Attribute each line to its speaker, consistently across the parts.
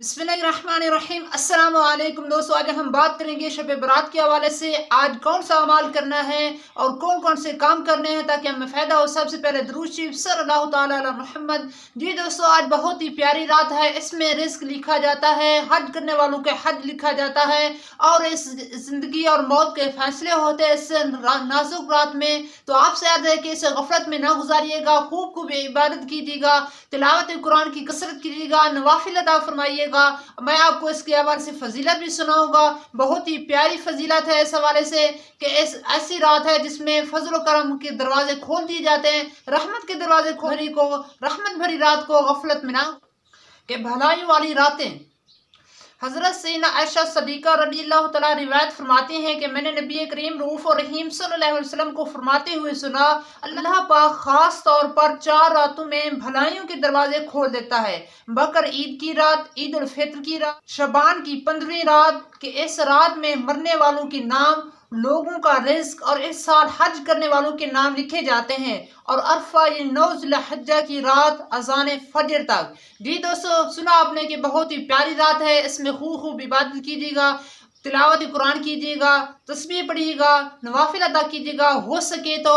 Speaker 1: बिस्मिल्लाहिर्रहमानिर्रहीम। अस्सलाम वालेकुम दोस्तों, आज हम बात करेंगे शब बरात के हवाले से। आज कौन सा अमाल करना है और कौन कौन से काम करने हैं ताकि हमें फ़ायदा हो। सबसे पहले दुरूद शरीफ सल्लल्लाहु ताला अला मुहम्मद। जी दोस्तों, आज बहुत ही प्यारी रात है। इसमें रिस्क लिखा जाता है, हज करने वालों के हज लिखा जाता है और इस ज़िंदगी और मौत के फैसले होते हैं इस नाजुक रात में। तो आपसे याद है कि इसे गफलत में ना गुजारिएगा, खूब खूब इबादत कीजिएगा, तिलावत कुरान की कसरत कीजिएगा, नवाफिल अदा फरमाइएगा। मैं आपको इसके हवाले से फजीलत भी सुनाऊंगा। बहुत ही प्यारी फजीलत है इस हवाले से कि ऐसी रात है जिसमें फजल करम के दरवाजे खोल दिए जाते हैं, रहमत के दरवाजे खोलने को, रहमत भरी रात को गफलत में ना कि भलाई वाली रातें। हज़रत सैयदा आयशा सदीक़ा रज़ियल्लाहु तआला रिवायत फरमाती हैं कि मैंने नबी करीम रऊफ़ और रहीम सल्लल्लाहु अलैहि वसल्लम को फरमाते हुए सुना, अल्लाह पाक ख़ास तौर पर 4 रातों में भलाइयों के दरवाजे खोल देता है। बकर ईद की रात, ईद उल फित्र की रात, शबान की 15वीं रात, कि इस रात में मरने वालों के नाम, लोगों का रिस्क और इस साल हज करने वालों के नाम लिखे जाते हैं। और अरफा ये 9 ज़िलहज्जा की रात अज़ान फजर तक। जी दोस्तों, सुना आपने कि बहुत ही प्यारी रात है। इसमें खूब खूब इबादत कीजिएगा, तिलावत कुरान कीजिएगा, तस्बीह पढ़िएगा, नवाफिल अदा कीजिएगा। हो सके तो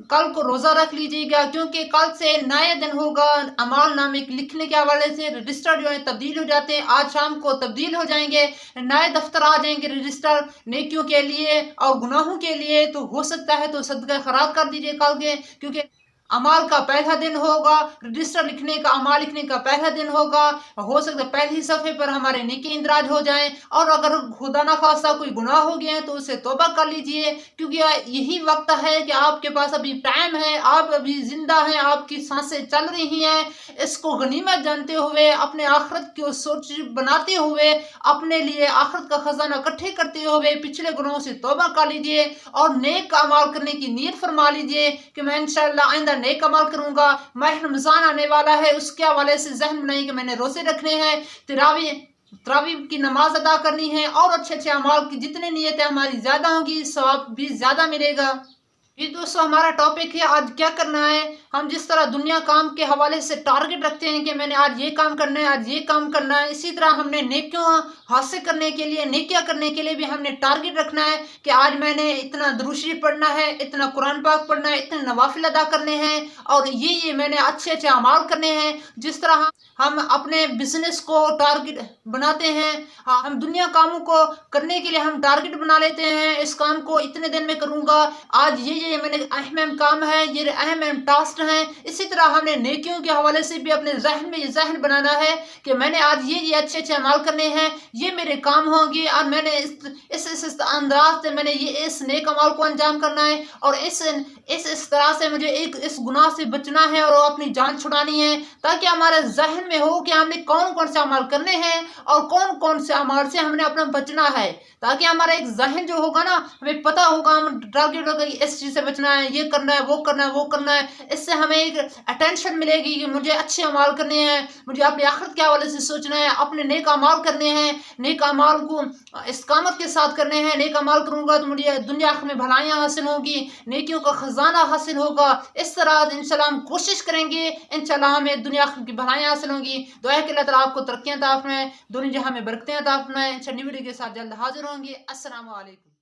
Speaker 1: कल को रोज़ा रख लीजिएगा, क्योंकि कल से नया दिन होगा। अमाल नामे लिखने के हवाले से रजिस्टर जो है तब्दील हो जाते हैं। आज शाम को तब्दील हो जाएंगे, नए दफ्तर आ जाएंगे रजिस्टर नेकियों के लिए और गुनाहों के लिए। तो हो सकता है तो सदका खैरात कर दीजिए कल के, क्योंकि अमाल का पहला दिन होगा, रजिस्टर लिखने का, अमाल लिखने का पहला दिन होगा। हो सकता है पहली सफ़े पर हमारे नेकी इंदराज हो जाएं, और अगर खुदा ना खास्ता कोई गुनाह हो गया है तो उसे तौबा कर लीजिए, क्योंकि यही वक्त है कि आपके पास अभी टाइम है, आप अभी जिंदा हैं, आपकी सांसें चल रही हैं। इसको गनीमत जानते हुए, अपने आखिरत को सोच बनाते हुए, अपने लिए आखिरत का खजाना इकट्ठे करते हुए पिछले गुनाहों से तौबा कर लीजिए और नेक अमाल करने की नीयत फरमा लीजिए कि मैं इंशाअल्लाह आइंदा नेक अमल करूंगा। माह रमजान आने वाला है, उसके हवाले से जहन बनाइए कि मैंने रोजे रखने हैं, तरावी की नमाज अदा करनी है और अच्छे अच्छे अमाल की जितनी नीयतें हमारी ज्यादा होगी, सवाब भी ज्यादा मिलेगा। ये दोस्तों हमारा टॉपिक है आज क्या करना है। हम जिस तरह दुनिया काम के हवाले से टारगेट रखते हैं कि मैंने आज ये काम करना है, आज ये काम करना है, इसी तरह हमने नेकियां हासिल करने के लिए, नेकियां करने के लिए भी हमने टारगेट रखना है कि आज मैंने इतना दुरूद शरीफ पढ़ना है, इतना कुरान पाक पढ़ना है, इतने नवाफिल अदा करने हैं और ये मैंने अच्छे अच्छे अमाल करने हैं। जिस तरह हम अपने बिजनेस को टारगेट बनाते हैं, हम दुनिया कामों को करने के लिए हम टारगेट बना लेते हैं, इस काम को इतने दिन में करूंगा, आज ये मैंने अहम काम है, ये अहम टास्क हैं। इसी तरह हमने नेकियों के हवाले से भी अपने जहन में ये जहन बनाना है कि मैंने आज ये अच्छे अच्छे अमाल करने हैं, ये मेरे काम होंगे और मैंने इस अंदाज से मैंने ये इस नेक अमाल को अंजाम करना है और इस तरह से मुझे इस गुनाह से बचना है और अपनी जान छुड़ानी है, ताकि हमारे जहन में हो कि हमने कौन कौन से अमाल करने हैं और कौन कौन से अमाल से हमने अपना बचना है। ताकि हमारा एक जहन जो होगा ना, हमें पता होगा, हम टारगेट होगा इस चीज़ से बचना है, ये करना है, वो करना है, वो करना है। इससे हमें एक अटेंशन मिलेगी कि मुझे अच्छे अमाल करने हैं, मुझे अपनी आखिरत के हवाले से सोचना है, अपने नेक अमाल करने हैं, नेक अमाल को इस्कामत के साथ करने हैं। नेक अमाल करूंगा तो मुझे दुनिया आखिर में भलाइयाँ हासिल होंगी, नेकियों का खजाना हासिल होगा। इस तरह इंशाल्लाह हम कोशिश करेंगे, इंशाल्लाह हमें दुनिया आखिर की भलाइयाँ हासिल होंगी। दुआ है कि अल्लाह ताला आपको तरक्कियां अता फरमाए, दुनिया जहां में बरकतें अता फरमाए। न्यू वीडियो के साथ जल्द हाजिर होंगे। अस्सलाम वालेकुम।